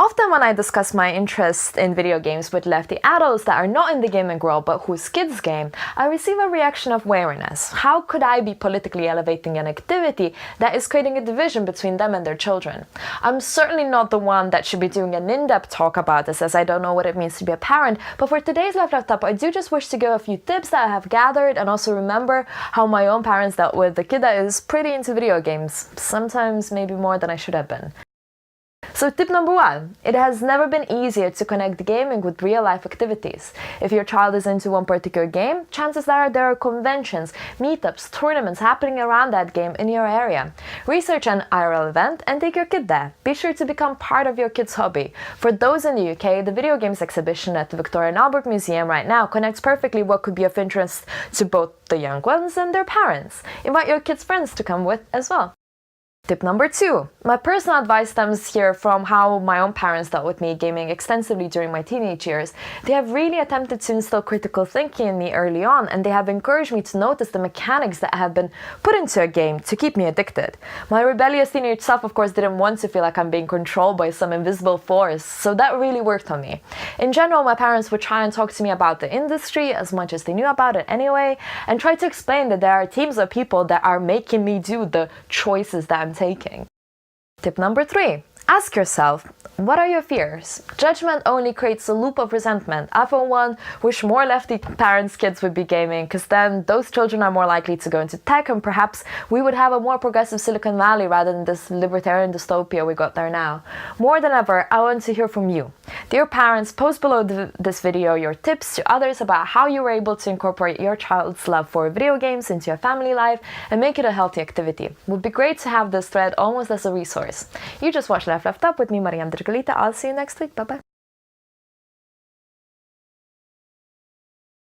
Often when I discuss my interest in video games with lefty adults that are not in the gaming world but whose kids game, I receive a reaction of wariness. How could I be politically elevating an activity that is creating a division between them and their children? I'm certainly not the one that should be doing an in-depth talk about this, as I don't know what it means to be a parent, but for today's Left Up, I do just wish to give a few tips that I have gathered and also remember how my own parents dealt with a kid that is pretty into video games, sometimes maybe more than I should have been. So tip number 1, it has never been easier to connect gaming with real-life activities. If your child is into one particular game, chances are there are conventions, meetups, tournaments happening around that game in your area. Research an IRL event and take your kid there. Be sure to become part of your kid's hobby. For those in the UK, the video games exhibition at the Victoria and Albert Museum right now connects perfectly what could be of interest to both the young ones and their parents. Invite your kids' friends to come with as well. Tip number 2. My personal advice stems here from how my own parents dealt with me gaming extensively during my teenage years. They have really attempted to instill critical thinking in me early on, and they have encouraged me to notice the mechanics that have been put into a game to keep me addicted. My rebellious teenage self, of course, didn't want to feel like I'm being controlled by some invisible force, so that really worked on me. In general, my parents would try and talk to me about the industry as much as they knew about it anyway, and try to explain that there are teams of people that are making me do the choices that I'm taking. Tip number 3. Ask yourself, what are your fears? Judgment only creates a loop of resentment. I, for one, wish more lefty parents' kids would be gaming, because then those children are more likely to go into tech, and perhaps we would have a more progressive Silicon Valley rather than this libertarian dystopia we got there now. More than ever, I want to hear from you. Dear parents, post below this video your tips to others about how you were able to incorporate your child's love for video games into your family life and make it a healthy activity. It would be great to have this thread almost as a resource. You just watched Left Up with me, Mariam Drgalita. I'll see you next week. Bye-bye.